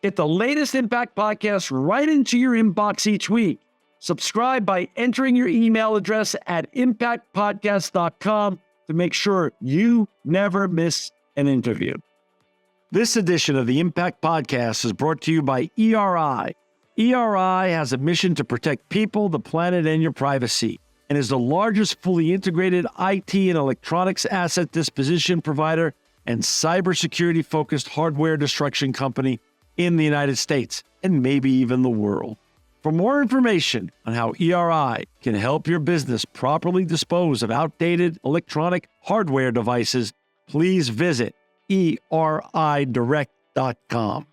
Get the latest Impact podcast right into your inbox each week. Subscribe by entering your email address at impactpodcast.com to make sure you never miss an interview. This edition of the Impact Podcast is brought to you by ERI. ERI has a mission to protect people, the planet, and your privacy, and is the largest fully integrated IT and electronics asset disposition provider and cybersecurity-focused hardware destruction company in the United States, and maybe even the world. For more information on how ERI can help your business properly dispose of outdated electronic hardware devices, please visit eridirect.com.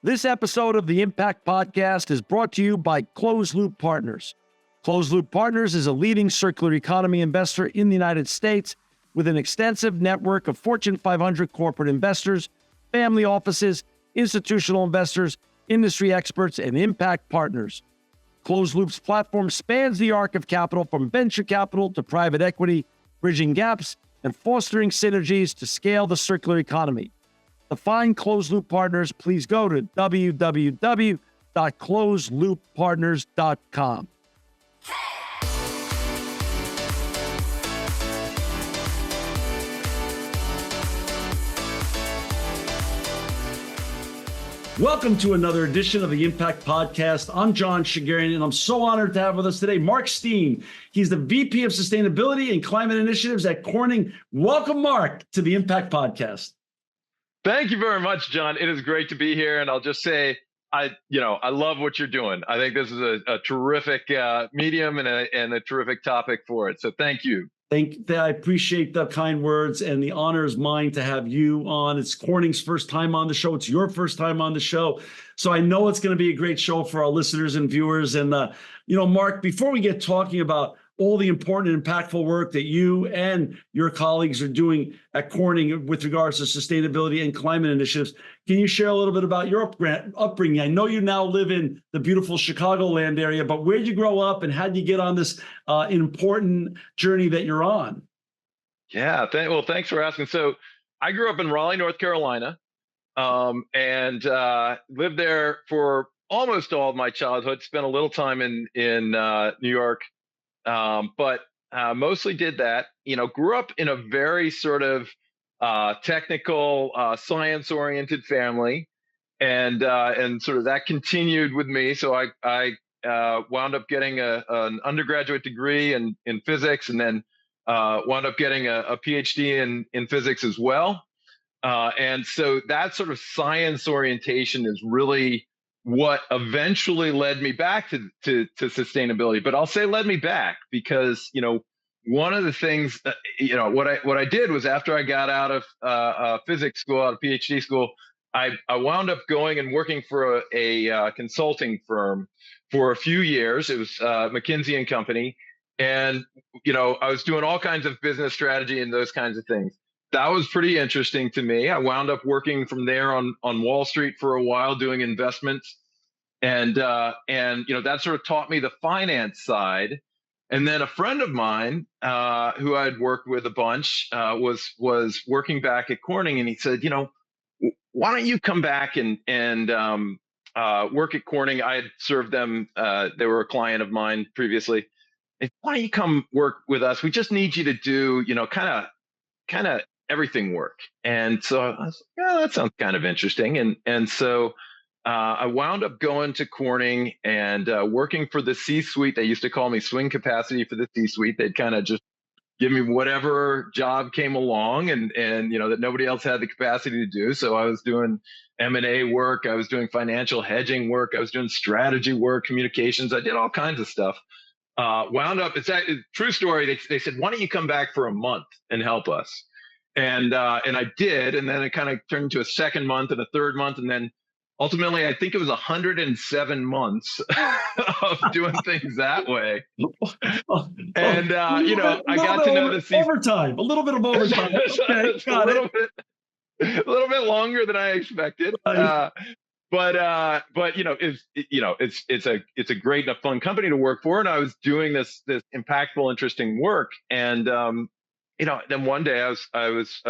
This episode of the Impact Podcast is brought to you by Closed Loop Partners. Closed Loop Partners is a leading circular economy investor in the United States with an extensive network of Fortune 500 corporate investors, family offices, institutional investors, industry experts, and impact partners. Closed Loop's platform spans the arc of capital from venture capital to private equity, bridging gaps and fostering synergies to scale the circular economy. To find Closed Loop Partners, please go to www.closedlooppartners.com. Welcome to another edition of the Impact Podcast. I'm John Shigarian, and I'm so honored to have with us today Mark Steen. He's the VP of Sustainability and Climate Initiatives at Corning. Welcome, Mark, to the Impact Podcast. Thank you very much, John. It is great to be here, and I'll just say, I love what you're doing. I think this is a terrific medium and a terrific topic for it. So thank you. I appreciate the kind words, and the honor is mine to have you on. It's Corning's first time on the show. It's your first time on the show. So I know it's going to be a great show for our listeners and viewers. And, Mark, before we get talking about all the important and impactful work that you and your colleagues are doing at Corning with regards to sustainability and climate initiatives, can you share a little bit about your upbringing? I know you now live in the beautiful Chicagoland area, but where did you grow up and how did you get on this important journey that you're on? Yeah, thanks for asking. So I grew up in Raleigh, North Carolina, and lived there for almost all of my childhood, spent a little time in New York. But mostly did that, grew up in a very sort of technical, science-oriented family, and sort of that continued with me. So I wound up getting an undergraduate degree in physics, and then wound up getting a PhD in physics as well. And so that sort of science orientation is really what eventually led me back to sustainability. But I'll say led me back because, one of the things, what I did was after I got out of physics school, out of PhD school, I wound up going and working for a consulting firm for a few years. It was McKinsey & Company. And, I was doing all kinds of business strategy and those kinds of things. That was pretty interesting to me. I wound up working from there on Wall Street for a while doing investments. And that sort of taught me the finance side. And then a friend of mine who I'd worked with a bunch was working back at Corning. And he said, why don't you come back and work at Corning? I had served them. They were a client of mine previously. And why don't you come work with us? We just need you to do, kind of everything work. And so I was like, yeah, that sounds kind of interesting. And so I wound up going to Corning and working for the C-suite. They used to call me swing capacity for the C-suite. They'd kind of just give me whatever job came along and that nobody else had the capacity to do. So I was doing M&A work. I was doing financial hedging work. I was doing strategy work, communications. I did all kinds of stuff. Wound up, it's a true story. They said, why don't you come back for a month and help us? And I did. And then it kind of turned into a second month and a third month. And then ultimately, I think it was 107 months of doing things that way. And, I got to know the season. Overtime, a little bit of overtime. Okay, got it. A little bit longer than I expected. But it's a great and a fun company to work for. And I was doing this impactful, interesting work. And, then one day I was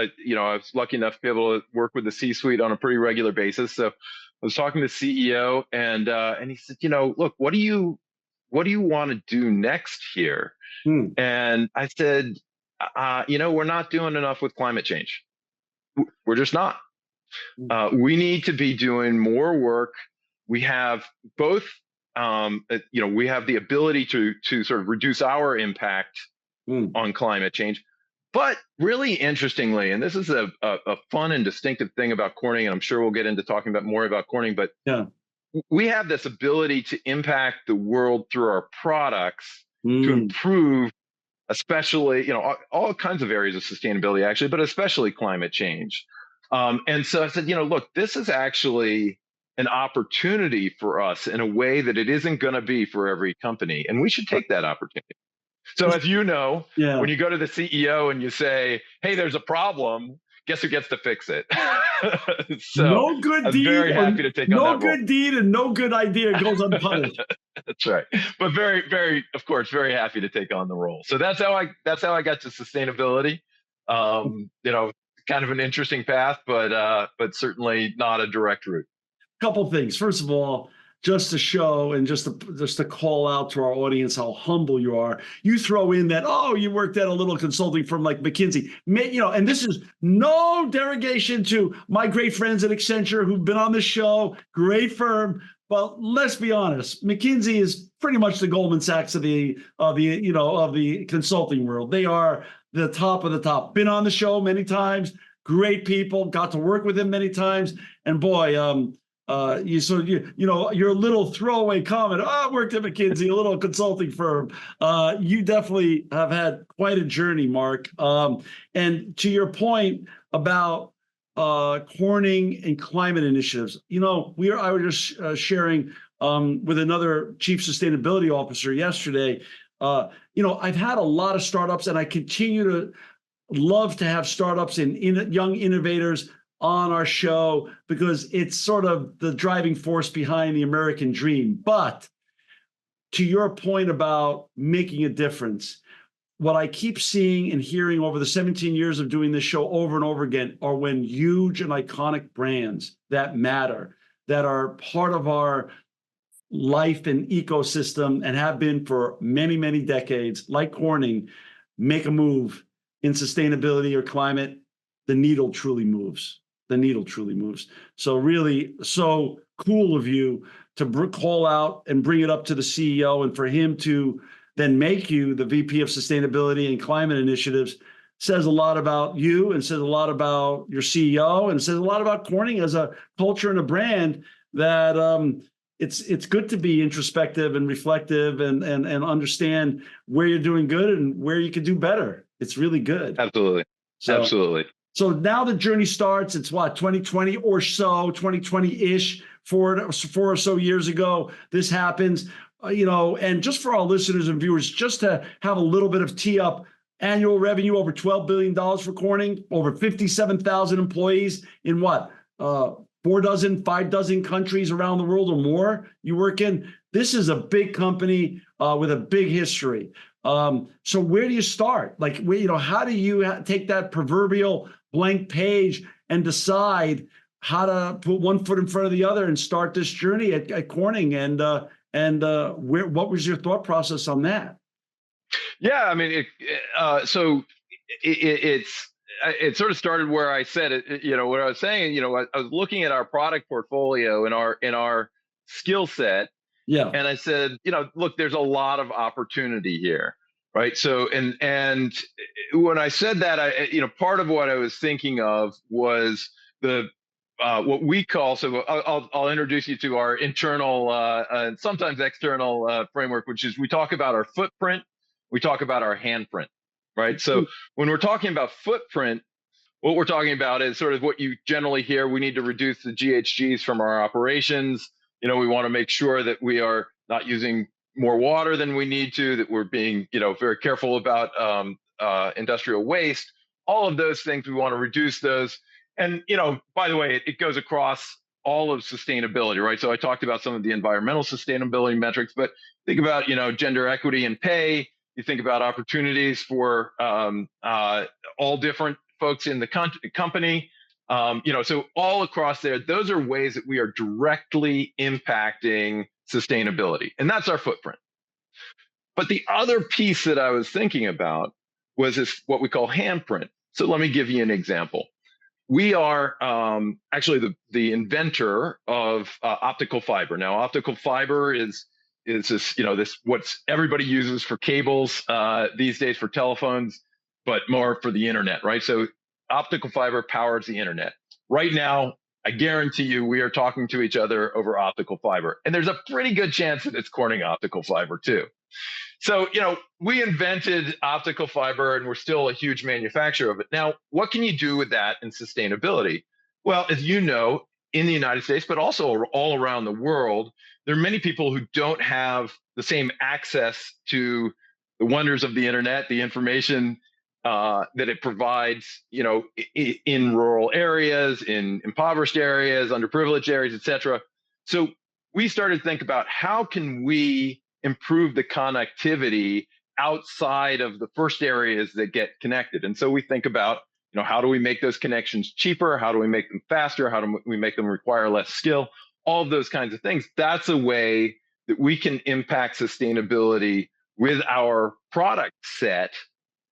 lucky enough to be able to work with the C-suite on a pretty regular basis. So was talking to the CEO, and he said, look, what do you want to do next here? Hmm. And I said, we're not doing enough with climate change. We're just not. We need to be doing more work. We have both, we have the ability to sort of reduce our impact Hmm. on climate change. But really interestingly, and this is a fun and distinctive thing about Corning, and I'm sure we'll get into talking about more about Corning, but Yeah. we have this ability to impact the world through our products to Hmm. improve, especially, all kinds of areas of sustainability, actually, but especially climate change. And so I said, look, this is actually an opportunity for us in a way that it isn't going to be for every company. And we should take that opportunity. So as you know, Yeah. when you go to the CEO and you say, hey, there's a problem, guess who gets to fix it? So No good I'm deed very or happy to take on no that role. good deed and no good idea goes unpunished. That's right. But very, very, of course, very happy to take on the role. So that's how I got to sustainability. Kind of an interesting path, but certainly not a direct route. Couple things. First of all, just to show and just to call out to our audience how humble you are. You throw in that, oh, you worked at a little consulting firm like McKinsey. And this is no derogation to my great friends at Accenture who've been on the show, great firm. But let's be honest, McKinsey is pretty much the Goldman Sachs of the consulting world. They are the top of the top. Been on the show many times, great people, got to work with them many times. And boy, your little throwaway comment, I worked at McKinsey, a little consulting firm. You definitely have had quite a journey, Mark. And to your point about Corning and climate initiatives, I was just sharing with another chief sustainability officer yesterday. I've had a lot of startups, and I continue to love to have startups and young innovators on our show because it's sort of the driving force behind the American dream. But to your point about making a difference, what I keep seeing and hearing over the 17 years of doing this show over and over again are when huge and iconic brands that matter, that are part of our life and ecosystem and have been for many, many decades, like Corning, make a move in sustainability or climate, the needle truly moves. The needle truly moves. So really, so cool of you to call out and bring it up to the CEO, and for him to then make you the VP of Sustainability and Climate Initiatives says a lot about you, and says a lot about your CEO, and says a lot about Corning as a culture and a brand that it's good to be introspective and reflective and understand where you're doing good and where you could do better. It's really good. Absolutely. Absolutely. So now the journey starts. It's what, 2020 or so, 2020-ish, four or so years ago, this happens. And just for our listeners and viewers, just to have a little bit of tee up, annual revenue over $12 billion for Corning, over 57,000 employees in what, 5 dozen countries around the world or more you work in. This is a big company with a big history. So where do you start? Like, how do you take that proverbial blank page and decide how to put one foot in front of the other and start this journey at Corning? And what was your thought process on that? Yeah, I mean, it sort of started where I said it. What I was saying. I was looking at our product portfolio and our skill set. Yeah. And I said, look, there's a lot of opportunity here, right? So, and when I said that, part of what I was thinking of was what we call. So I'll introduce you to our internal and sometimes external framework, which is we talk about our footprint, we talk about our handprint, right? So when we're talking about footprint, what we're talking about is sort of what you generally hear. We need to reduce the GHGs from our operations. We want to make sure that we are not using more water than we need to, that we're being, very careful about industrial waste, all of those things. We want to reduce those. And, by the way, it goes across all of sustainability, right? So I talked about some of the environmental sustainability metrics, but think about, gender equity and pay. You think about opportunities for all different folks in the company. So all across there, those are ways that we are directly impacting sustainability, and that's our footprint. But the other piece that I was thinking about was this what we call handprint. So let me give you an example. We are actually the inventor of optical fiber. Now, optical fiber is this what's everybody uses for cables these days for telephones, but more for the internet, right? So optical fiber powers the internet. Right now, I guarantee you, we are talking to each other over optical fiber, and there's a pretty good chance that it's Corning optical fiber too. So, we invented optical fiber and we're still a huge manufacturer of it. Now, what can you do with that in sustainability? Well, as you know, in the United States, but also all around the world, there are many people who don't have the same access to the wonders of the internet, the information that it provides, in rural areas, in impoverished areas, underprivileged areas, et cetera. So we started to think about how can we improve the connectivity outside of the first areas that get connected. And so we think about, how do we make those connections cheaper? How do we make them faster? How do we make them require less skill? All of those kinds of things. That's a way that we can impact sustainability with our product set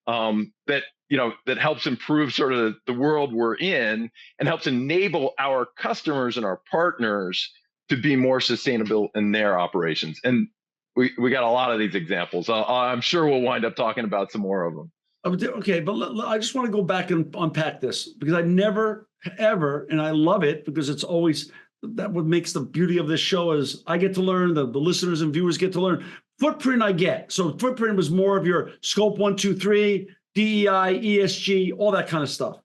that helps improve sort of the world we're in and helps enable our customers and our partners to be more sustainable in their operations. And we got a lot of these examples. I'm sure we'll wind up talking about some more of them. Okay, but I just want to go back and unpack this because I never, ever, and I love it because it's always that what makes the beauty of this show is I get to learn, the listeners and viewers get to learn. Footprint I get. So footprint was more of your scope 1, 2, 3, DEI, ESG, all that kind of stuff.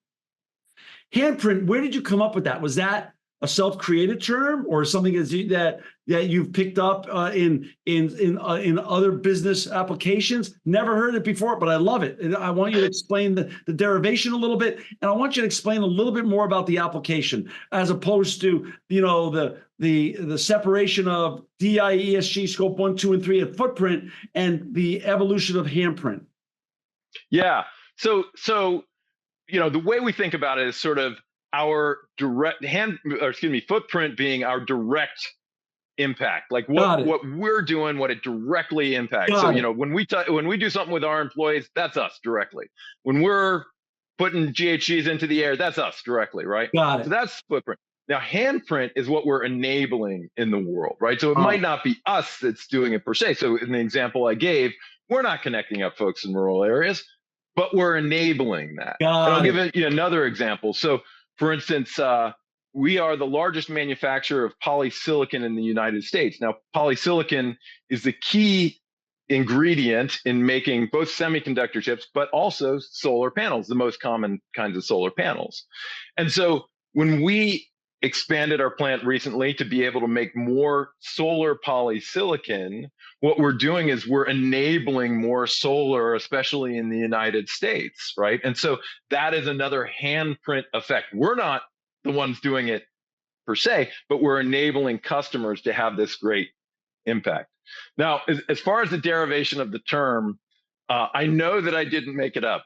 Handprint, where did you come up with that? Was that a self-created term or something that you've picked up in other business applications? Never heard it before, but I love it. And I want you to explain the derivation a little bit, and I want you to explain a little bit more about the application as opposed to the separation of DI, ESG, scope 1, 2, and 3 at footprint and the evolution of handprint. Yeah. So the way we think about it is sort of our footprint being our direct impact, like what we're doing, what it directly impacts. When we do something with our employees, that's us directly. When we're putting GHGs into the air, that's us directly, right? Got it. So that's footprint. Now, handprint is what we're enabling in the world, right? So it might not be us that's doing it per se. So in the example I gave, we're not connecting up folks in rural areas, but we're enabling that. And I'll give you another example. So for instance, we are the largest manufacturer of polysilicon in the United States. Now, polysilicon is the key ingredient in making both semiconductor chips, but also solar panels, the most common kinds of solar panels. And so when we expanded our plant recently to be able to make more solar polysilicon, what we're doing is we're enabling more solar, especially in the United States, right? And so that is another handprint effect. We're not the ones doing it per se, but we're enabling customers to have this great impact. Now, as far as the derivation of the term, I know that I didn't make it up,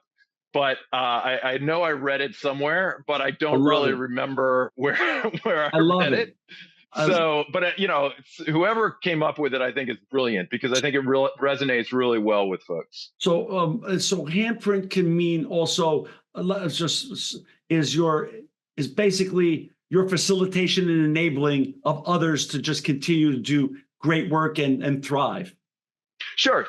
but I know I read it somewhere, but I don't really remember where I read it. So, but whoever came up with it, I think is brilliant because I think it resonates really well with folks. So, handprint can mean also is basically your facilitation and enabling of others to just continue to do great work and thrive. Sure.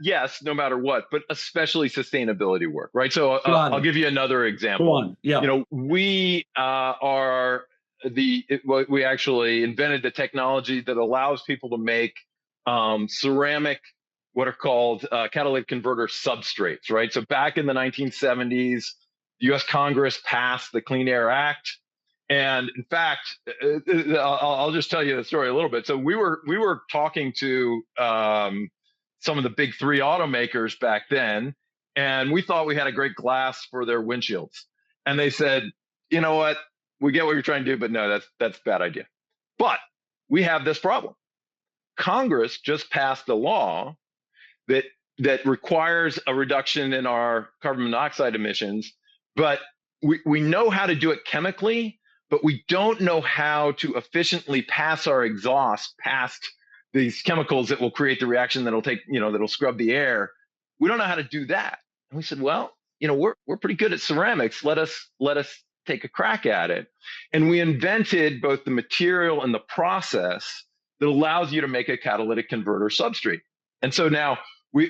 Yes, no matter what, but especially sustainability work, right? So I'll give you another example. Go on. Yeah. We we actually invented the technology that allows people to make ceramic, what are called catalytic converter substrates, right? So back in the 1970s, the U.S. Congress passed the Clean Air Act. And in fact, I'll just tell you the story a little bit. So we were talking to some of the big three automakers back then, and we thought we had a great glass for their windshields. And they said, you know what, we get what you're trying to do, but no, that's a bad idea. But we have this problem. Congress just passed a law that requires a reduction in our carbon monoxide emissions, but we know how to do it chemically, but we don't know how to efficiently pass our exhaust past these chemicals that will create the reaction that'll take, that'll scrub the air. We don't know how to do that. And we said, well, we're pretty good at ceramics. Let us take a crack at it. And we invented both the material and the process that allows you to make a catalytic converter substrate. And so now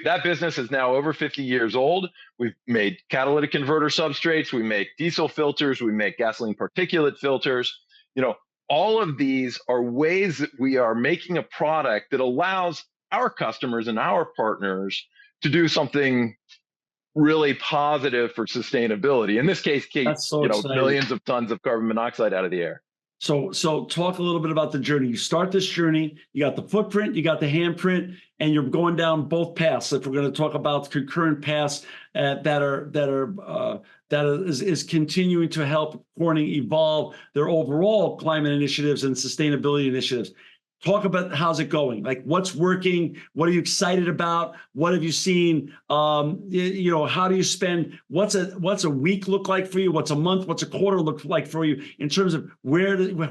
that business is now over 50 years old. We've made catalytic converter substrates. We make diesel filters. We make gasoline particulate filters. All of these are ways that we are making a product that allows our customers and our partners to do something really positive for sustainability. In this case, keep That's so exciting. millions of tons of carbon monoxide out of the air. So talk a little bit about the journey. You start this journey, you got the footprint, you got the handprint, and you're going down both paths. If we're going to talk about concurrent paths that is continuing to help Corning evolve their overall climate initiatives and sustainability initiatives. Talk about how's it going? Like, what's working? What are you excited about? What have you seen? How do you spend? What's a week look like for you? What's a month? What's a quarter look like for you in terms of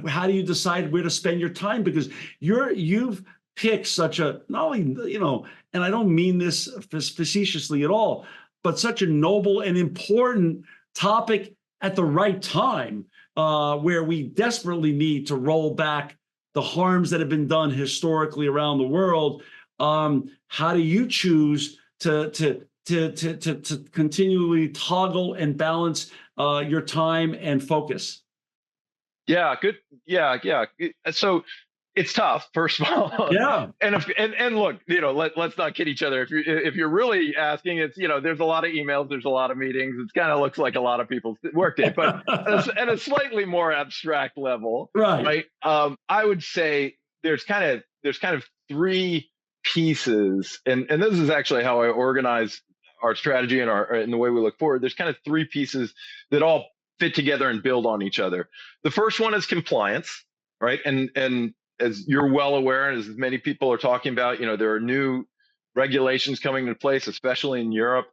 how do you decide where to spend your time? Because you've picked such a, not only, and I don't mean this facetiously at all, but such a noble and important topic at the right time, where we desperately need to roll back the harms that have been done historically around the world. How do you choose to continually toggle and balance your time and focus? Yeah, good. Yeah. So it's tough, first of all. Yeah. And look, let's not kid each other. If you're really asking, it's there's a lot of emails, there's a lot of meetings. It kind of looks like a lot of people's workday, but at a slightly more abstract level, right? I would say there's kind of three pieces, and this is actually how I organize our strategy and the way we look forward. There's kind of three pieces that all fit together and build on each other. The first one is compliance, right? And as you're well aware, and as many people are talking about, there are new regulations coming into place, especially in Europe.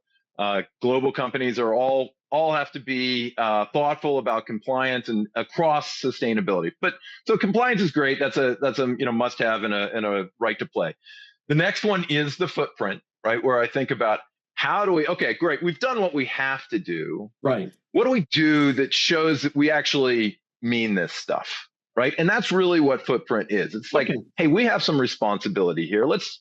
Global companies are all have to be thoughtful about compliance and across sustainability. But so compliance is great. That's a must have and a right to play. The next one is the footprint, right? Where I think about okay, great. We've done what we have to do. Right. What do we do that shows that we actually mean this stuff? Right. And that's really what footprint is. It's like, hey, we have some responsibility here. Let's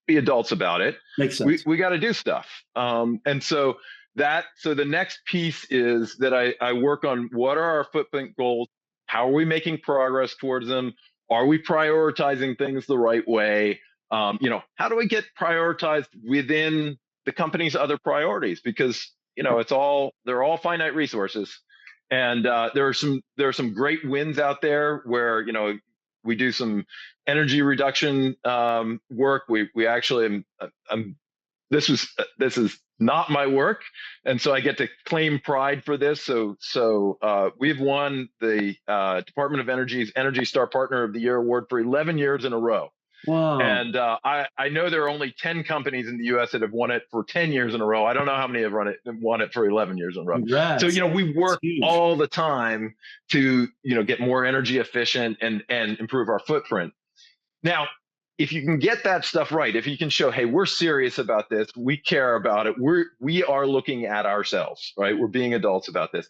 be adults about it. Makes sense. We got to do stuff. And so the next piece is that I work on what are our footprint goals? How are we making progress towards them? Are we prioritizing things the right way? How do we get prioritized within the company's other priorities? Because, they're all finite resources. And there are some great wins out there where we do some energy reduction work. We actually this is not my work, and so I get to claim pride for this. So we've won the Department of Energy's Energy Star Partner of the Year award for 11 years in a row. Wow. And I know there are only 10 companies in the U.S. that have won it for 10 years in a row. I don't know how many have won it for 11 years in a row. Congrats. So, we work all the time to, get more energy efficient and improve our footprint. Now, if you can get that stuff right, if you can show, hey, we're serious about this, we care about it, we are looking at ourselves, right? We're being adults about this.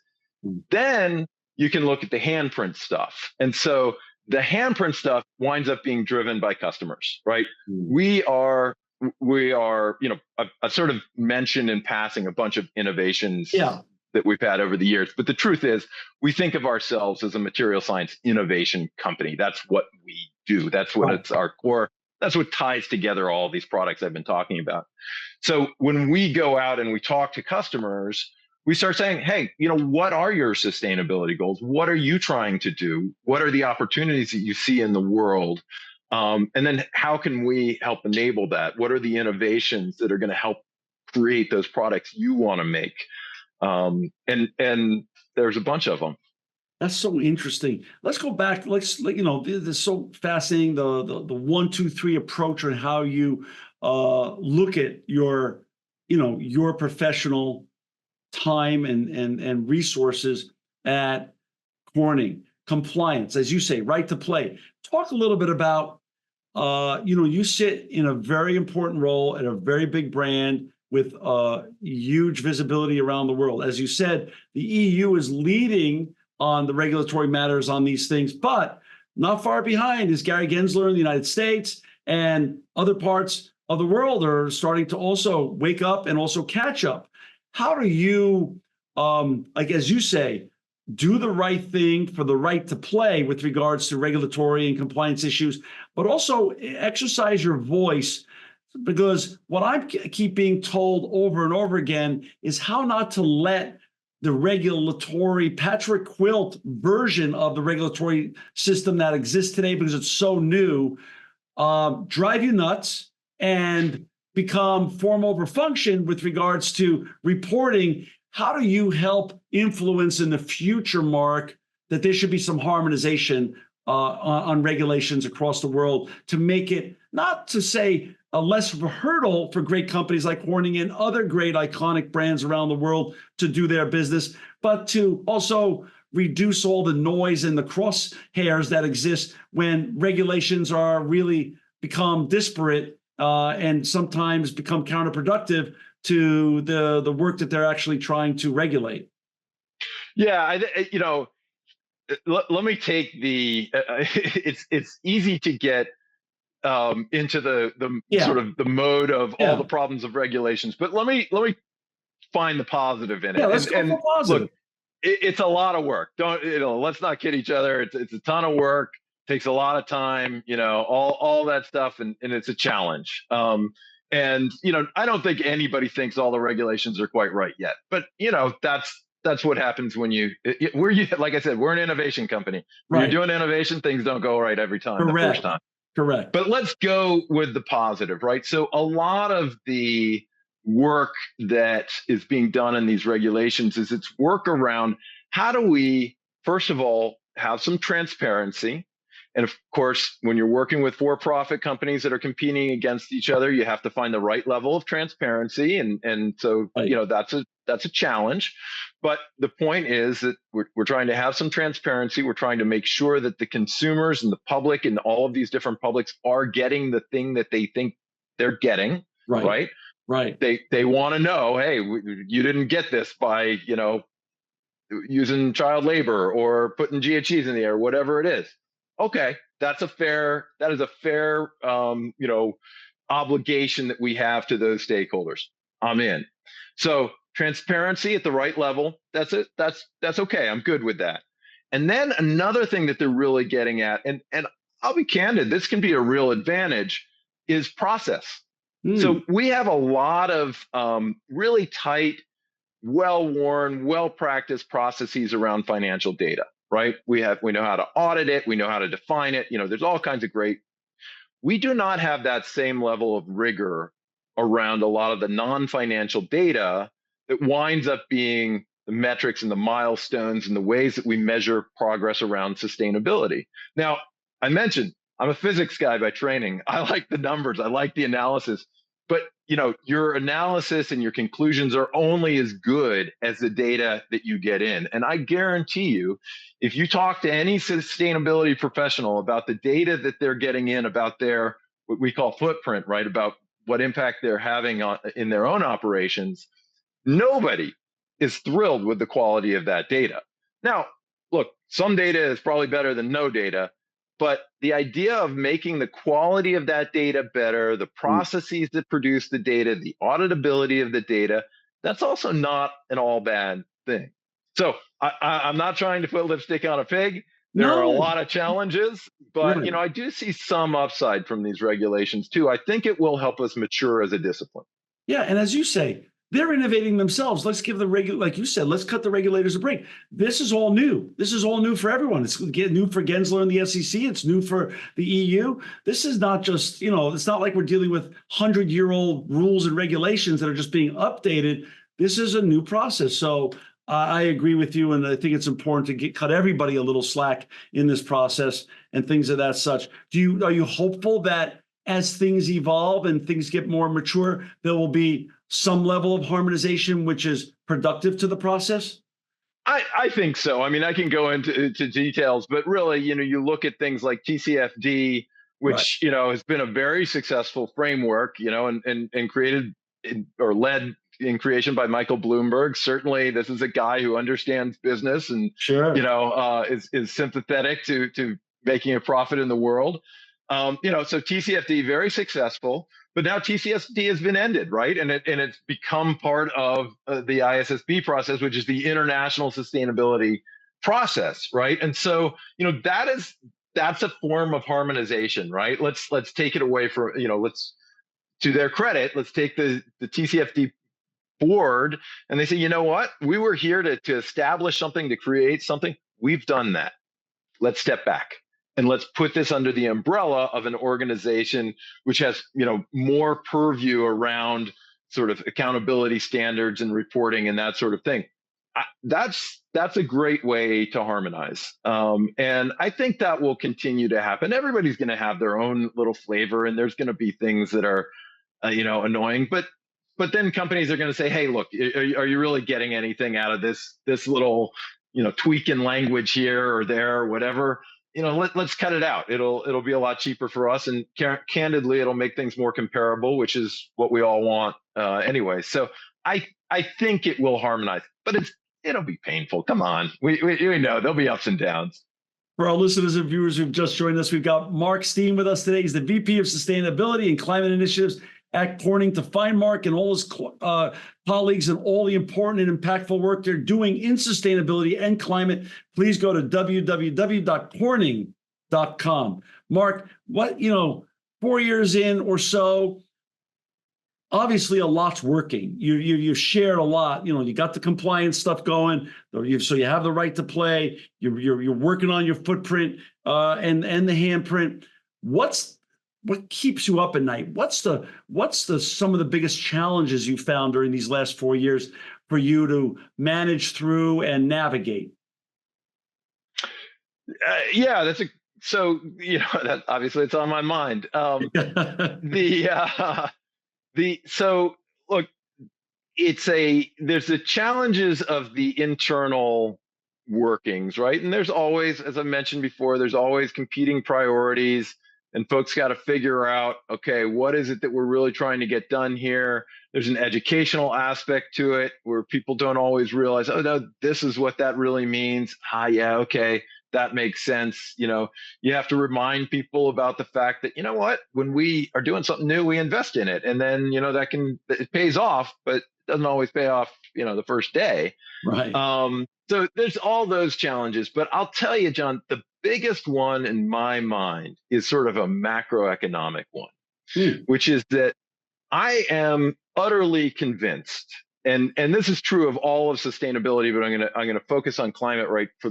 Then you can look at the handprint stuff. And so the handprint stuff winds up being driven by customers, right? We are, I've sort of mentioned in passing a bunch of innovations that we've had over the years. But the truth is, we think of ourselves as a material science innovation company. That's what we do. That's what it's our core. That's what ties together all these products I've been talking about. So when we go out and we talk to customers, we start saying, hey, what are your sustainability goals? What are you trying to do? What are the opportunities that you see in the world? And then how can we help enable that? What are the innovations that are going to help create those products you want to make? And there's a bunch of them. That's so interesting. Let's go back. This is so fascinating. The 1, 2, 3 approach on how you look at your professional time and resources at Corning. Compliance, as you say, right to play. Talk a little bit about, you sit in a very important role at a very big brand with huge visibility around the world. As you said, the EU is leading on the regulatory matters on these things, but not far behind is Gary Gensler in the United States, and other parts of the world are starting to also wake up and also catch up. How do you, as you say, do the right thing for the right to play with regards to regulatory and compliance issues, but also exercise your voice? Because what I keep being told over and over again is how not to let the regulatory Patrick Quilt version of the regulatory system that exists today, because it's so new, drive you nuts and become form over function with regards to reporting. How do you help influence in the future, Mark, that there should be some harmonization on regulations across the world to make it, not to say a less of a hurdle for great companies like Corning and other great iconic brands around the world to do their business, but to also reduce all the noise and the crosshairs that exist when regulations are really become disparate and sometimes become counterproductive to the work that they're actually trying to regulate? Yeah, let me take the. It's easy to get into the sort of the mode of all the problems of regulations, but let me find the positive in it. Yeah, let's go for positive. Look, it's a lot of work. Let's not kid each other. It's a ton of work. Takes a lot of time. All that stuff, and it's a challenge. And I don't think anybody thinks all the regulations are quite right yet. But that's what happens when like I said, we're an innovation company. When you're doing innovation, things don't go right every time. Correct. The first time. Correct. But let's go with the positive, right? So a lot of the work that is being done in these regulations is it's work around how do we, first of all, have some transparency. And of course, when you're working with for-profit companies that are competing against each other, you have to find the right level of transparency. And so, that's a challenge. But the point is that we're trying to have some transparency. We're trying to make sure that the consumers and the public and all of these different publics are getting the thing that they think they're getting, right? They want to know, hey, you didn't get this by, using child labor or putting GHGs in the air, whatever it is. Okay, that is a fair, obligation that we have to those stakeholders. I'm in. So transparency at the right level, that's it. That's okay. I'm good with that. And then another thing that they're really getting at, and I'll be candid, this can be a real advantage, is process. So we have a lot of really tight, well-worn, well-practiced processes around financial data, right? We know how to audit it. We know how to define it. There's all kinds of great. We do not have that same level of rigor around a lot of the non-financial data that winds up being the metrics and the milestones and the ways that we measure progress around sustainability. Now, I mentioned I'm a physics guy by training. I like the numbers. I like the analysis. But your analysis and your conclusions are only as good as the data that you get in. And I guarantee you, if you talk to any sustainability professional about the data that they're getting in about their, what we call footprint, right, about what impact they're having in their own operations, nobody is thrilled with the quality of that data. Now, look, some data is probably better than no data. But the idea of making the quality of that data better, the processes that produce the data, the auditability of the data, that's also not an all bad thing. So I'm not trying to put lipstick on a pig. There are a lot of challenges, but I do see some upside from these regulations too. I think it will help us mature as a discipline. Yeah, and as you say, they're innovating themselves. Let's give like you said, let's cut the regulators a break. This is all new. This is all new for everyone. It's new for Gensler and the SEC. It's new for the EU. This is not just, it's not like we're dealing with 100-year-old rules and regulations that are just being updated. This is a new process. So I agree with you, and I think it's important to cut everybody a little slack in this process and things of that such. Are you hopeful that as things evolve and things get more mature, there will be some level of harmonization, which is productive to the process? I think so. I mean, I can go into details, but really, you look at things like TCFD, Right. which, has been a very successful framework, and created or led in creation by Michael Bloomberg. Certainly, this is a guy who understands business and, Sure. is sympathetic to making a profit in the world. So TCFD, very successful. But now TCSD has been ended, right? And it's become part of the ISSB process, which is the international sustainability process, right? And so, that's a form of harmonization, right? Let's take it away from, let's, to their credit, let's take the TCFD board, and they say, you know what? We were here to establish something, to create something. We've done that. Let's step back and let's put this under the umbrella of an organization which has, more purview around sort of accountability standards and reporting and that sort of thing. That's a great way to harmonize, and I think that will continue to happen. Everybody's going to have their own little flavor, and there's going to be things that are, annoying, but then companies are going to say, hey, look, are you really getting anything out of this little, tweak in language here or there or whatever? Let's cut it out. It'll be a lot cheaper for us, and candidly, it'll make things more comparable, which is what we all want anyway. So I think it will harmonize, but it'll be painful. Come on, we know there'll be ups and downs. For our listeners and viewers who've just joined us, we've got Mark Steen with us today. He's the VP of Sustainability and Climate Initiatives at Corning. To find Mark and all his colleagues and all the important and impactful work they're doing in sustainability and climate, please go to www.corning.com. Mark, 4 years in or so, obviously a lot's working. You shared a lot. You got the compliance stuff going. So you have the right to play. You're working on your footprint and the handprint. What keeps you up at night? What's the some of the biggest challenges you found during these last 4 years for you to manage through and navigate? Yeah, that obviously it's on my mind. So look, there's the challenges of the internal workings, right? And there's always, as I mentioned before, there's always competing priorities, and folks got to figure out, okay, what is it that we're really trying to get done here? There's an educational aspect to it where people don't always realize, oh no, this is what that really means. Yeah, okay, that makes sense. You have to remind people about the fact that, what, when we are doing something new, we invest in it, and then it pays off, but it doesn't always pay off, the first day. Right. So there's all those challenges, but I'll tell you, John, the biggest one in my mind is sort of a macroeconomic one, which is that I am utterly convinced, and this is true of all of sustainability, but I'm gonna focus on climate right for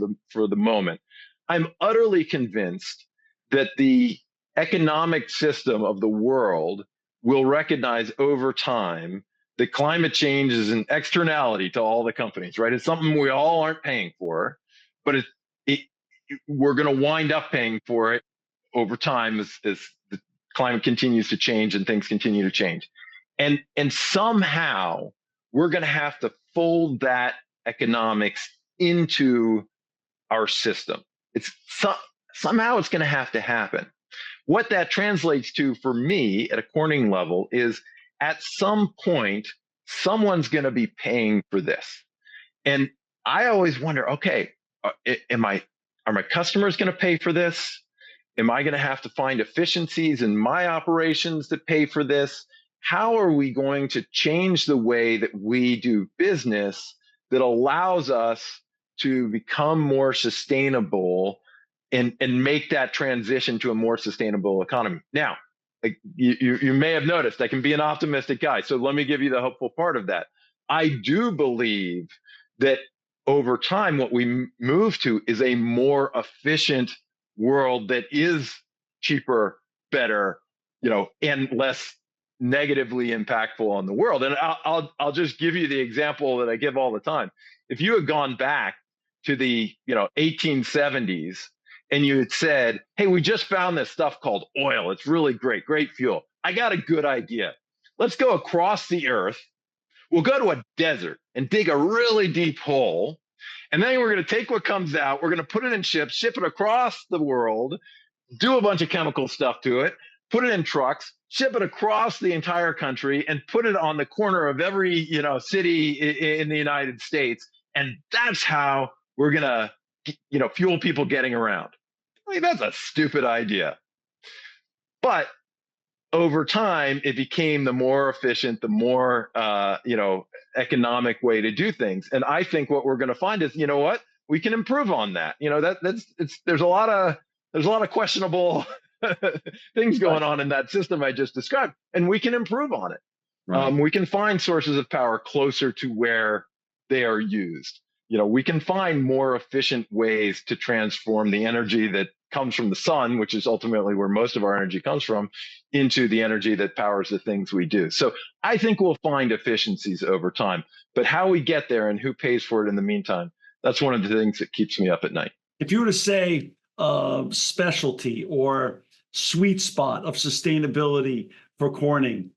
the moment. I'm utterly convinced that the economic system of the world will recognize over time that climate change is an externality to all the companies, right? It's something we all aren't paying for, but we're going to wind up paying for it over time as the climate continues to change and things continue to change. And somehow we're going to have to fold that economics into our system. Somehow it's going to have to happen. What that translates to for me at a Corning level is, at some point, someone's going to be paying for this. And I always wonder, okay, are my customers going to pay for this? Am I going to have to find efficiencies in my operations that pay for this? How are we going to change the way that we do business that allows us to become more sustainable and make that transition to a more sustainable economy? Now, you may have noticed I can be an optimistic guy. So let me give you the hopeful part of that. I do believe that over time, what we move to is a more efficient world that is cheaper, better, and less negatively impactful on the world. And I'll just give you the example that I give all the time. If you had gone back to the 1870s, and you had said, hey, we just found this stuff called oil. It's really great fuel. I got a good idea. Let's go across the earth We'll go to a desert and dig a really deep hole. And then we're going to take what comes out, we're going to put it in ships, ship it across the world, do a bunch of chemical stuff to it, put it in trucks, ship it across the entire country, and put it on the corner of every city in the United States. And that's how we're going to fuel people getting around. I mean, that's a stupid idea. But over time, it became the more efficient, the more economic way to do things. And I think what we're going to find is, what, we can improve on that. There's a lot of questionable things going on in that system I just described, and we can improve on it. Right. We can find sources of power closer to where they are used. We can find more efficient ways to transform the energy that comes from the sun, which is ultimately where most of our energy comes from, into the energy that powers the things we do. So I think we'll find efficiencies over time, but how we get there and who pays for it in the meantime, that's one of the things that keeps me up at night. If you were to say specialty or sweet spot of sustainability for Corning,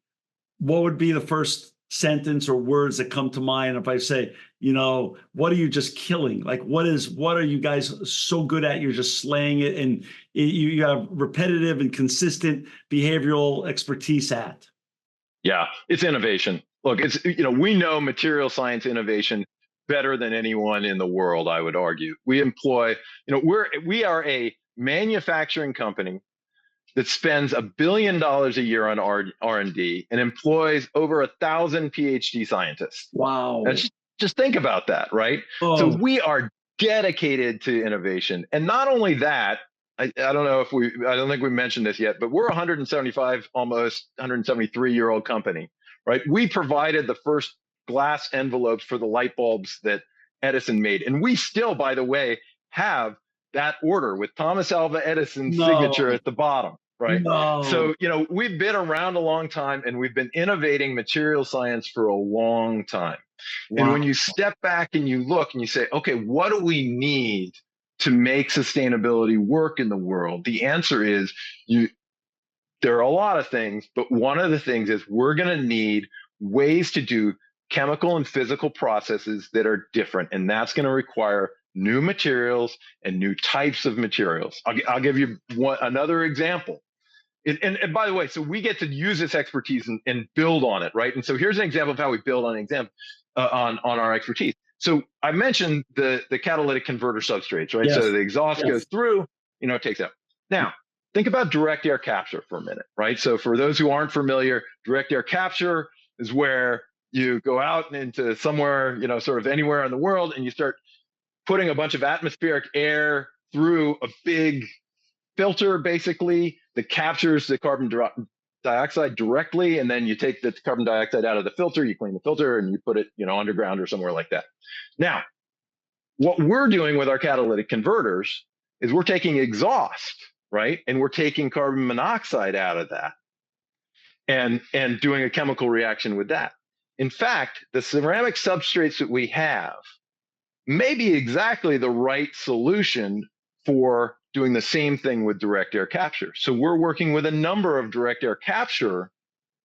what would be the first sentence or words that come to mind? If I say, what are you just killing? Like, what are you guys so good at? You're just slaying it, and you have repetitive and consistent behavioral expertise at. Yeah, it's innovation. Look, it's, we know material science innovation better than anyone in the world, I would argue. We employ, we are a manufacturing company that spends $1 billion a year on R&D and employs over 1,000 PhD scientists. Wow. Just think about that, right? Oh. So we are dedicated to innovation. And not only that, I don't think we mentioned this yet, but we're a 175, almost 173-year-old company, right? We provided the first glass envelopes for the light bulbs that Edison made. And we still, by the way, have that order with Thomas Alva Edison's signature at the bottom, right? No. So, we've been around a long time, and we've been innovating material science for a long time. Wow. And when you step back and you look and you say, okay, what do we need to make sustainability work in the world? The answer is there are a lot of things, but one of the things is we're going to need ways to do chemical and physical processes that are different. And that's going to require new materials and new types of materials. I'll give you another example. And by the way, so we get to use this expertise and build on it, right? And so here's an example of how we build on on our expertise. So I mentioned the catalytic converter substrates, right? Yes. So the exhaust goes through, it takes out. Now, think about direct air capture for a minute, right? So for those who aren't familiar, direct air capture is where you go out into somewhere, sort of anywhere in the world, and you start putting a bunch of atmospheric air through a big filter, basically, that captures the carbon dioxide directly, and then you take the carbon dioxide out of the filter, you clean the filter, and you put it, underground or somewhere like that. Now, what we're doing with our catalytic converters is we're taking exhaust, right? And we're taking carbon monoxide out of that and doing a chemical reaction with that. In fact, the ceramic substrates that we have may be exactly the right solution for doing the same thing with direct air capture. So we're working with a number of direct air capture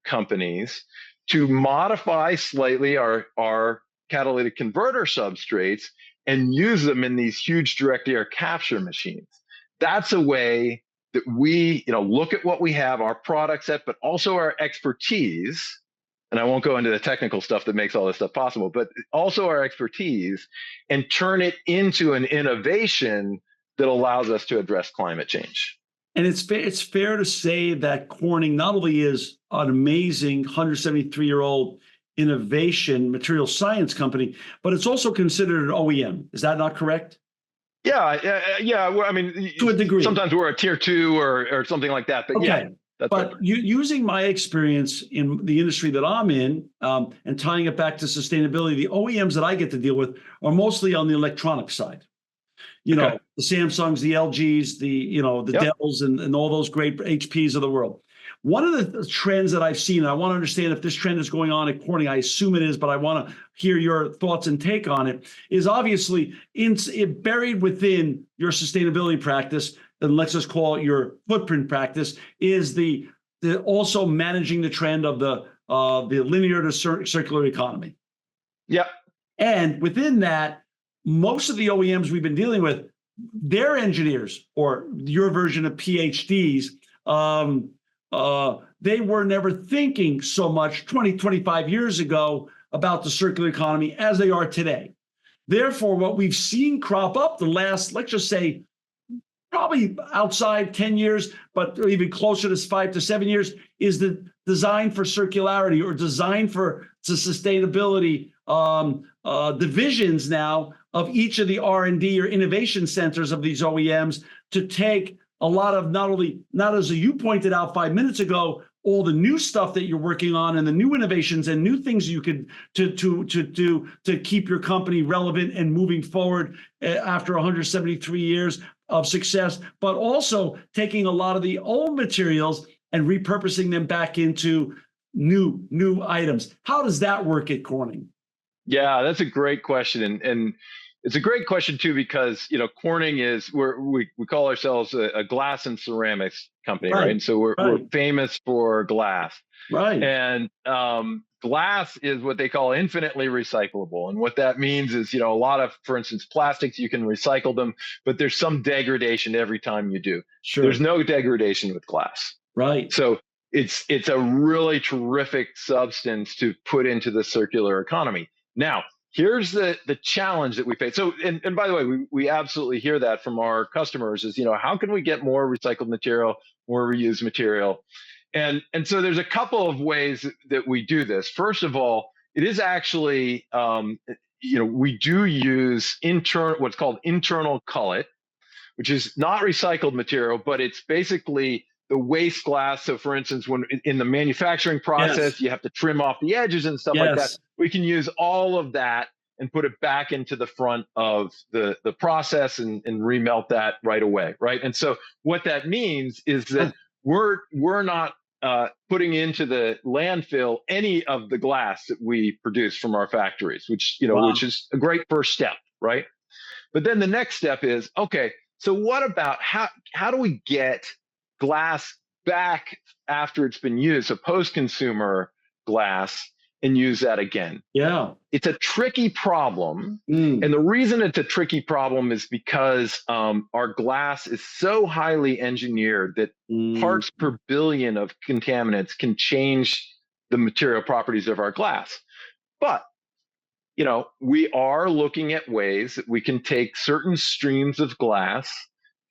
companies to modify slightly our catalytic converter substrates and use them in these huge direct air capture machines. That's a way that we, look at what we have, our product set, but also our expertise. And I won't go into the technical stuff that makes all this stuff possible, but also our expertise, and turn it into an innovation that allows us to address climate change. And it's fair to say that Corning not only is an amazing 173-year-old innovation material science company, but it's also considered an OEM. Is that not correct? Yeah. Well, I mean, to a degree. Sometimes we're a tier 2 or something like that. But okay. Yeah. But using my experience in the industry that I'm in, and tying it back to sustainability, the OEMs that I get to deal with are mostly on the electronic side. The Samsungs, the LGs, the Dells, and all those great HPs of the world. One of the trends that I've seen, and I want to understand if this trend is going on at Corning, I assume it is, but I want to hear your thoughts and take on it, is obviously buried within your sustainability practice, and let's just call it your footprint practice, is the also managing the trend of the the linear to circular economy. Yep. And within that, most of the OEMs we've been dealing with, their engineers, or your version of PhDs, they were never thinking so much 20, 25 years ago about the circular economy as they are today. Therefore, what we've seen crop up the last, let's just say, probably outside 10 years, but even closer to 5 to 7 years, is the design for circularity or design for sustainability divisions now of each of the R&D or innovation centers of these OEMs to take a lot of not as you pointed out 5 minutes ago, all the new stuff that you're working on and the new innovations and new things you could to do to keep your company relevant and moving forward after 173 years of success, but also taking a lot of the old materials and repurposing them back into new items. How does that work at Corning? Yeah, that's a great question, and it's a great question too, because Corning is we call ourselves a glass and ceramics company, right? And so we're famous for glass, right? And glass is what they call infinitely recyclable, and what that means is a lot of, for instance, plastics, you can recycle them, but there's some degradation every time you do. Sure. There's no degradation with glass, right? So it's a really terrific substance to put into the circular economy. Now, here's the challenge that we face. So, and by the way, we absolutely hear that from our customers is, how can we get more recycled material, more reused material? And so there's a couple of ways that we do this. First of all, it is actually, we do use what's called internal cullet, which is not recycled material, but it's basically the waste glass. So for instance, when in the manufacturing process, you have to trim off the edges and stuff like that. We can use all of that and put it back into the front of the process and remelt that right away, right? And so what that means is that we're not putting into the landfill any of the glass that we produce from our factories, which which is a great first step, right? But then the next step is, okay, so what about how do we get glass back after it's been used, so post-consumer glass, and use that again? Yeah. It's a tricky problem. And the reason it's a tricky problem is because our glass is so highly engineered that parts per billion of contaminants can change the material properties of our glass. But we are looking at ways that we can take certain streams of glass,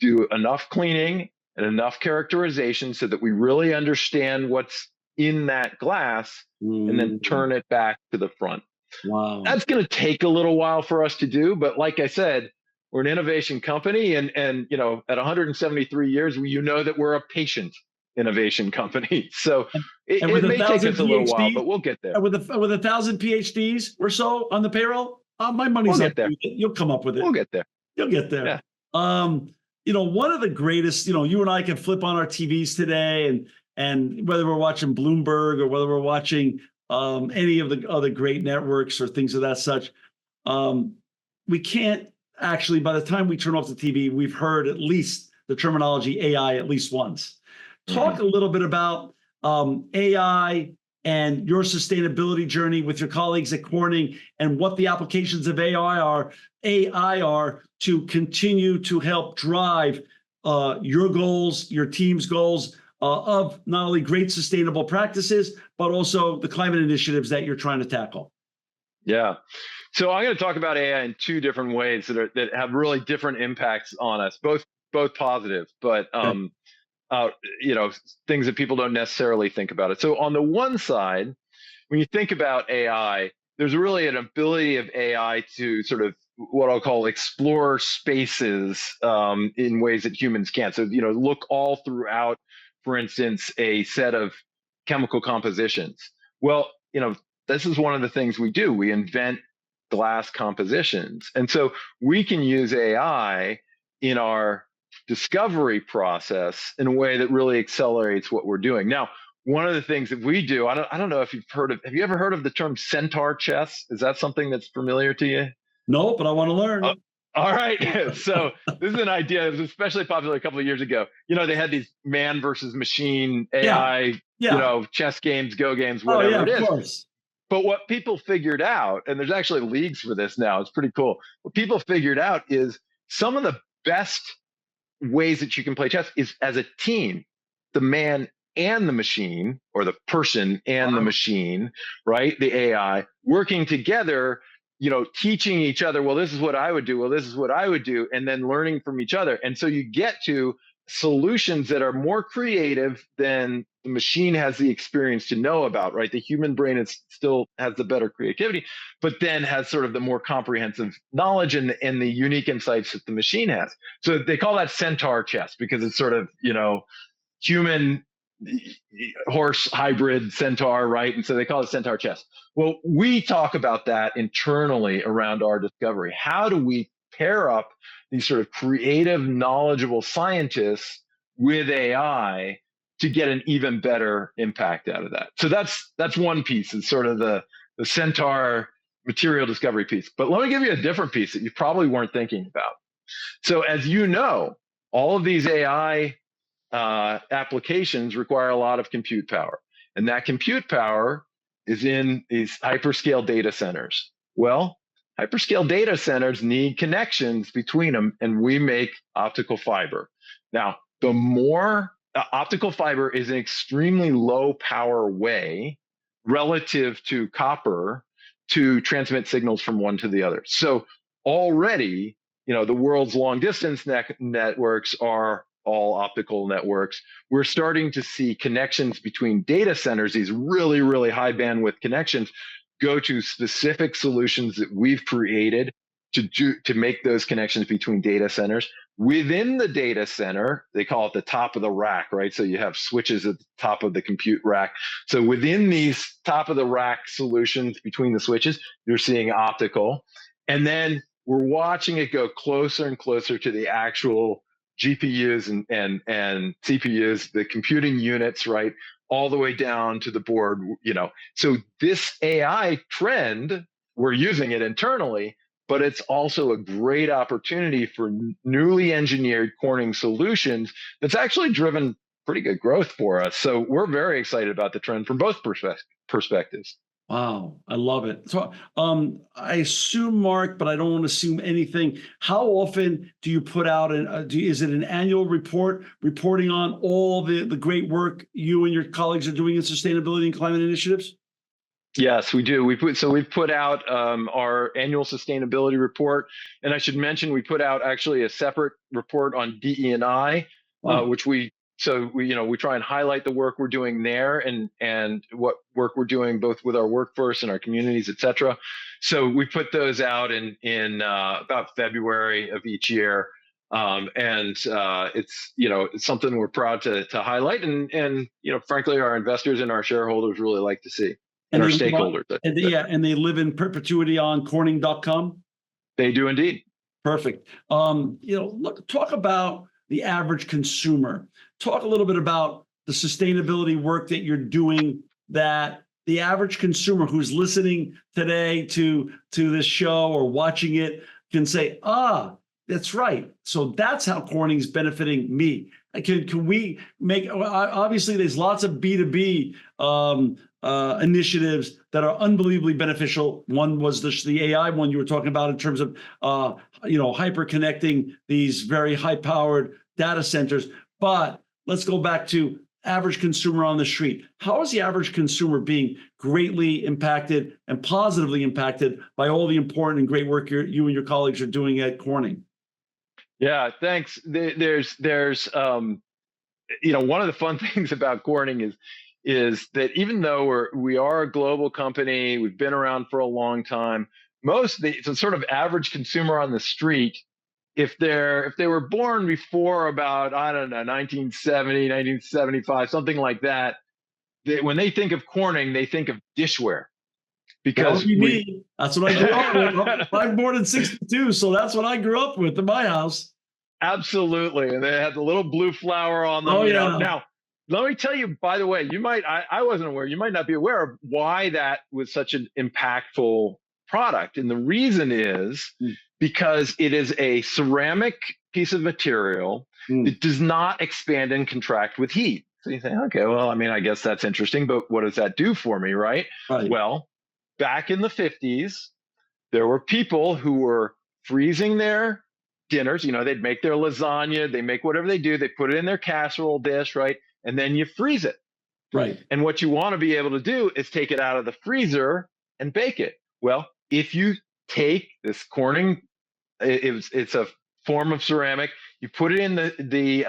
do enough cleaning and enough characterization so that we really understand what's in that glass, and then turn it back to the front. Wow. That's going to take a little while for us to do, but like I said, we're an innovation company, and at 173 years, that we're a patient innovation company. So it may take us a little while, but we'll get there. With 1,000 PhDs or so on the payroll, my money's up there. You'll come up with it. We'll get there. You'll get there. Yeah. One of the greatest, you and I can flip on our TVs today, and whether we're watching Bloomberg or whether we're watching any of the other great networks or things of that such, we can't actually, by the time we turn off the TV, we've heard at least the terminology AI at least once. Talk a little bit about AI and your sustainability journey with your colleagues at Corning, and what the applications of AI are to continue to help drive your goals, your team's goals, of not only great sustainable practices, but also the climate initiatives that you're trying to tackle. Yeah. So I'm going to talk about AI in two different ways that have really different impacts on us, both positive, but things that people don't necessarily think about it. So on the one side, when you think about AI, there's really an ability of AI to sort of what I'll call explore spaces in ways that humans can't. So, look all throughout, for instance, a set of chemical compositions. Well, this is one of the things we do. We invent glass compositions. And so we can use AI in our discovery process in a way that really accelerates what we're doing. Now, one of the things that we do, I don't know if have you ever heard of the term centaur chess? Is that something that's familiar to you? No, but I want to learn. All right. So this is an idea that was especially popular a couple of years ago. They had these man versus machine AI Yeah. chess games, go games, Oh, whatever yeah, it of is. course. But what people figured out, and there's actually leagues for this now, it's pretty cool. What people figured out is some of the best ways that you can play chess is as a team, the man and the machine, or the person and the Wow. machine, right? The AI working together, teaching each other, well, this is what I would do, well, this is what I would do, and then learning from each other. And so you get to solutions that are more creative than the machine has the experience to know about, right? The human brain still has the better creativity, but then has sort of the more comprehensive knowledge and the unique insights that the machine has. So they call that centaur chess because it's sort of, human horse hybrid centaur, right? And so they call it centaur chess. Well, we talk about that internally around our discovery. How do we pair up these sort of creative, knowledgeable scientists with AI to get an even better impact out of that? So that's one piece. It's sort of the centaur material discovery piece. But let me give you a different piece that you probably weren't thinking about. So as you know, all of these AI applications require a lot of compute power. And that compute power is in these hyperscale data centers. Well, hyperscale data centers need connections between them, and we make optical fiber. Now, the more optical fiber is an extremely low power way relative to copper to transmit signals from one to the other. So already, the world's long distance networks are all optical networks. We're starting to see connections between data centers, these really, really high bandwidth connections, go to specific solutions that we've created to make those connections between data centers. Within the data center, they call it the top of the rack, right? So you have switches at the top of the compute rack. So within these top of the rack solutions between the switches, you're seeing optical. And then we're watching it go closer and closer to the actual GPUs and CPUs, the computing units, right, all the way down to the board, So this AI trend, we're using it internally, but it's also a great opportunity for newly engineered Corning solutions that's actually driven pretty good growth for us. So we're very excited about the trend from both perspectives. Wow, I love it. So, I assume, Mark, but I don't want to assume anything. How often do you put out is it an annual report reporting on all the great work you and your colleagues are doing in sustainability and climate initiatives? Yes, we do. We've put out our annual sustainability report, and I should mention we put out actually a separate report on DE&I, Wow. which we try and highlight the work we're doing there and what work we're doing both with our workforce and our communities, et cetera. So we put those out in about February of each year, and it's something we're proud to highlight, and frankly our investors and our shareholders really like to see. And And our they live stakeholders. and they live in perpetuity on Corning.com. They do indeed. Perfect. Look, talk about the average consumer. Talk a little bit about the sustainability work that you're doing that the average consumer who's listening today to this show or watching it can say, that's right. So that's how Corning's benefiting me. Can we make, obviously there's lots of B2B initiatives that are unbelievably beneficial. One was the AI one you were talking about in terms of hyper connecting these very high powered data centers. But let's go back to average consumer on the street. How is the average consumer being greatly impacted and positively impacted by all the important and great work you and your colleagues are doing at Corning? Yeah, thanks. There's one of the fun things about Corning is that even though we are a global company, we've been around for a long time, the sort of average consumer on the street, if they were born before about, I don't know, 1970, 1975, something like that, when they think of Corning, they think of dishware. That would Because be me. That's what I grew up with. I'm born in 62, so that's what I grew up with in my house. Absolutely. And they had the little blue flower on them. Oh, yeah. Now, let me tell you, by the way, I wasn't aware, you might not be aware of why that was such an impactful product. And the reason is because it is a ceramic piece of material that does not expand and contract with heat. So you say, okay, well, I mean, I guess that's interesting, but what does that do for me, right? Right. Well, back in the 50s, there were people who were freezing their dinners. They'd make their lasagna, they make whatever they do, they put it in their casserole dish, right? And then you freeze it. Right. And what you want to be able to do is take it out of the freezer and bake it. Well, if you take this Corning, it's a form of ceramic, you put it in the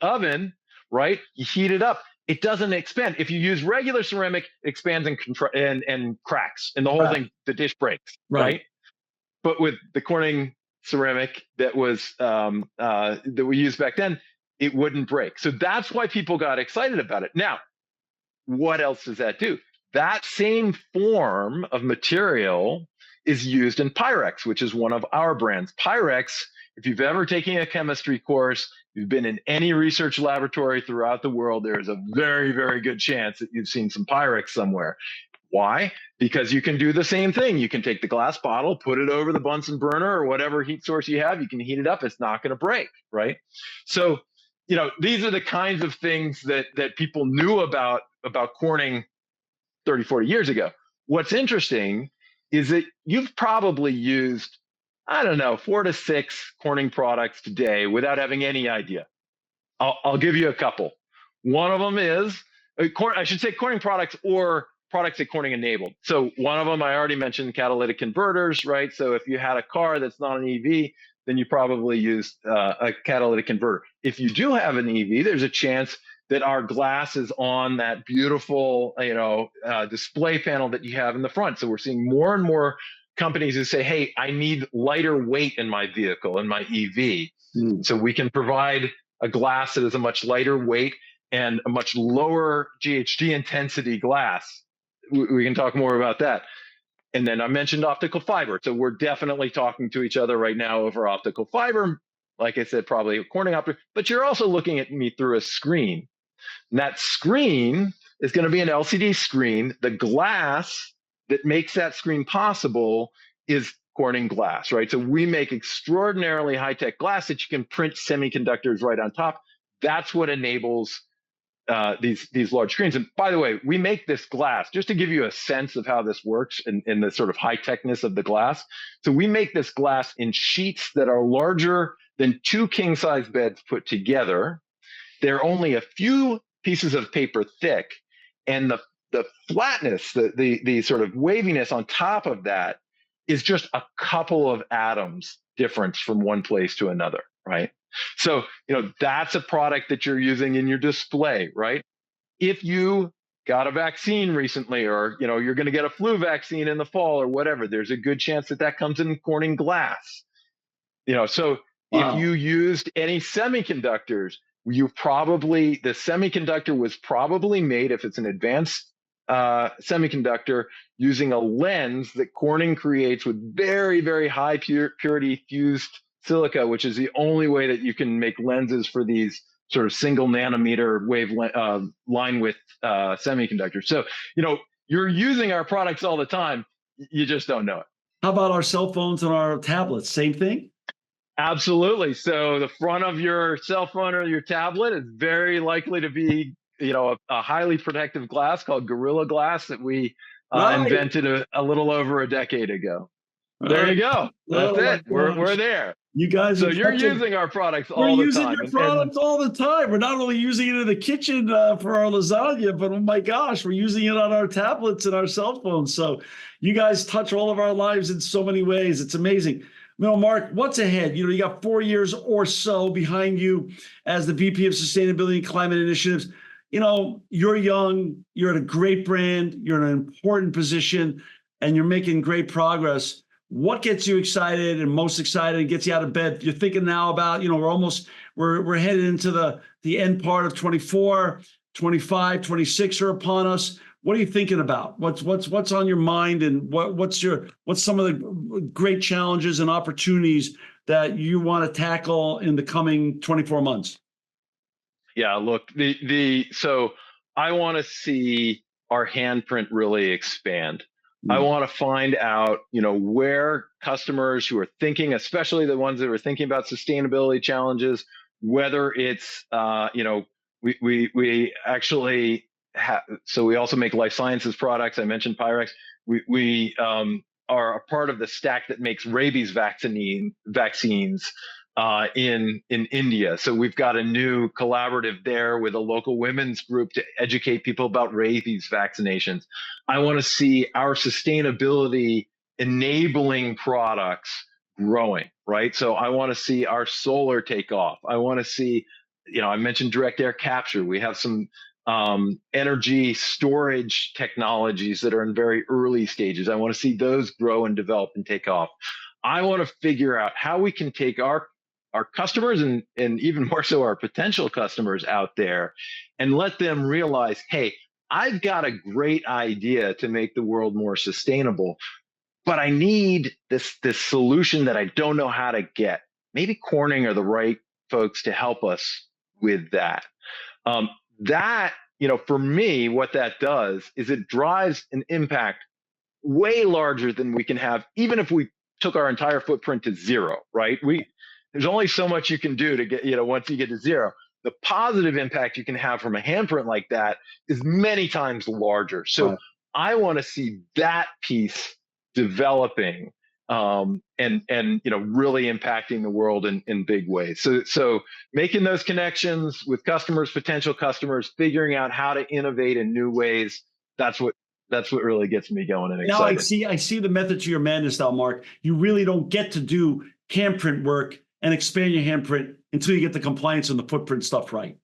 oven, right? You heat it up. It doesn't expand. If you use regular ceramic, it expands and cracks, and the whole thing, the dish breaks, right? But with the Corning ceramic that we used back then, it wouldn't break. So that's why people got excited about it. Now, what else does that do? That same form of material is used in Pyrex, which is one of our brands. Pyrex, if you've ever taken a chemistry course, you've been in any research laboratory throughout the world, there is a very, very good chance that you've seen some Pyrex somewhere. Why? Because you can do the same thing. You can take the glass bottle, put it over the Bunsen burner or whatever heat source you have. You can heat it up. It's not going to break, right? So, these are the kinds of things that people knew about Corning 30, 40 years ago. What's interesting is that you've probably used, I don't know, 4 to 6 Corning products today without having any idea. I'll give you a couple. One of them is, I should say Corning products or products that Corning enabled. So one of them I already mentioned, catalytic converters, right? So if you had a car that's not an EV, then you probably used a catalytic converter. If you do have an EV, there's a chance that our glass is on that beautiful, display panel that you have in the front. So we're seeing more and more companies who say, hey, I need lighter weight in my vehicle, in my EV. So we can provide a glass that is a much lighter weight and a much lower GHG intensity glass. We can talk more about that. And then I mentioned optical fiber. So we're definitely talking to each other right now over optical fiber. Like I said, probably a Corning optic, but you're also looking at me through a screen. And that screen is going to be an LCD screen. The glass that makes that screen possible is Corning glass, right? So we make extraordinarily high-tech glass that you can print semiconductors right on top. That's what enables these large screens. And by the way, we make this glass, just to give you a sense of how this works in the sort of high-techness of the glass. So we make this glass in sheets that are larger than 2 king-size beds put together. They're only a few pieces of paper thick, and the flatness, the sort of waviness on top of that is just a couple of atoms difference from one place to another, right? So, that's a product that you're using in your display, right? If you got a vaccine recently, or, you're going to get a flu vaccine in the fall or whatever, there's a good chance that comes in Corning glass. So If you used any semiconductors, the semiconductor was probably made, if it's an advanced semiconductor, using a lens that Corning creates with very, very high purity fused silica, which is the only way that you can make lenses for these sort of single nanometer line width semiconductors. So, you're using our products all the time. You just don't know it. How about our cell phones and our tablets? Same thing? Absolutely. So the front of your cell phone or your tablet is very likely to be, a highly protective glass called Gorilla Glass that we invented a little over a decade ago. There you go. That's it. We're there. You guys, so you're using our products all the time. We're using your products all the time. We're not only using it in the kitchen for our lasagna, but oh my gosh, we're using it on our tablets and our cell phones. So you guys touch all of our lives in so many ways. It's amazing. Mark, what's ahead? You got 4 years or so behind you as the VP of Sustainability and Climate Initiatives. You're young, you're at a great brand, you're in an important position, and you're making great progress. What gets you excited and most excited and gets you out of bed? You're thinking now about, we're headed into the end part of 24, 25, 26 are upon us. What are you thinking about? What's on your mind, and what's some of the great challenges and opportunities that you want to tackle in the coming 24 months? Yeah, look, so I want to see our handprint really expand. I want to find out, where customers who are thinking, especially the ones that are thinking about sustainability challenges, whether it's, We actually so we also make life sciences products. I mentioned Pyrex. We are a part of the stack that makes rabies vaccines in India. So we've got a new collaborative there with a local women's group to educate people about rabies vaccinations. I want to see our sustainability enabling products growing, right? So I want to see our solar take off. I want to see, I mentioned direct air capture. We have some energy storage technologies that are in very early stages. I want to see those grow and develop and take off. I want to figure out how we can take our customers and even more so our potential customers out there and let them realize, hey, I've got a great idea to make the world more sustainable, but I need this solution that I don't know how to get. Maybe Corning are the right folks to help us with that. That, for me, what that does is it drives an impact way larger than we can have, even if we took our entire footprint to zero, right? There's only so much you can do to get, once you get to zero. The positive impact you can have from a handprint like that is many times larger. So right. I want to see that piece developing and really impacting the world in big ways. So making those connections with customers, potential customers, figuring out how to innovate in new ways. That's what really gets me going and excited. Now I see the method to your madness now, Mark. You really don't get to do handprint work and expand your handprint until you get the compliance and the footprint stuff right.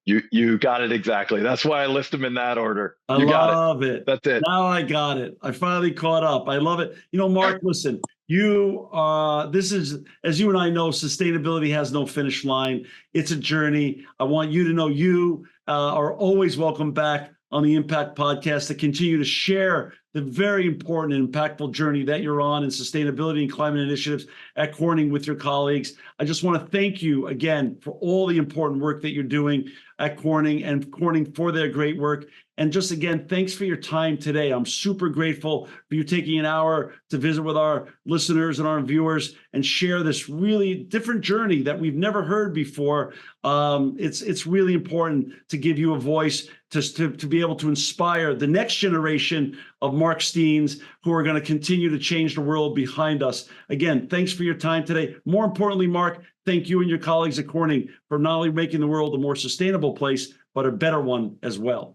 You got it exactly. That's why I list them in that order. I love it. That's it. Now I got it. I finally caught up. I love it. Mark, listen, this is, as you and I know, sustainability has no finish line. It's a journey. I want you to know you are always welcome back on the Impact Podcast to continue to share the very important and impactful journey that you're on in sustainability and climate initiatives at Corning with your colleagues. I just want to thank you again for all the important work that you're doing at Corning and Corning for their great work. And just again, thanks for your time today. I'm super grateful for you taking an hour to visit with our listeners and our viewers and share this really different journey that we've never heard before. It's really important to give you a voice to be able to inspire the next generation of Mark Steens who are going to continue to change the world behind us. Again, thanks for your time today. More importantly, Mark, thank you and your colleagues at Corning for not only making the world a more sustainable place, but a better one as well.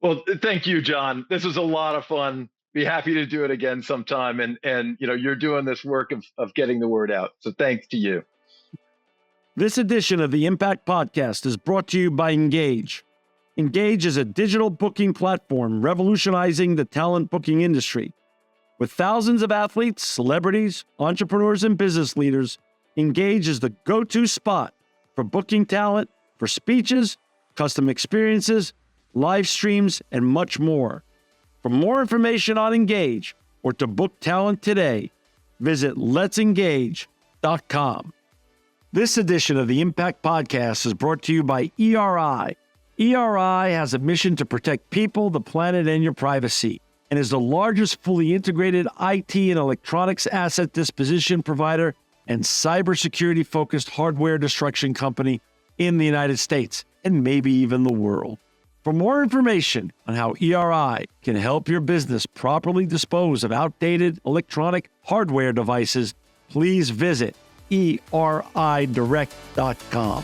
Well, thank you, John. This was a lot of fun. Be happy to do it again sometime. And you're doing this work of getting the word out. So thanks to you. This edition of the Impact Podcast is brought to you by Engage. Engage is a digital booking platform revolutionizing the talent booking industry. With thousands of athletes, celebrities, entrepreneurs, and business leaders, Engage is the go-to spot for booking talent, for speeches, custom experiences, live streams, and much more. For more information on Engage or to book talent today, visit letsengage.com. This edition of the Impact Podcast is brought to you by ERI. ERI has a mission to protect people, the planet, and your privacy, and is the largest fully integrated IT and electronics asset disposition provider and cybersecurity-focused hardware destruction company in the United States, and maybe even the world. For more information on how ERI can help your business properly dispose of outdated electronic hardware devices, please visit eridirect.com.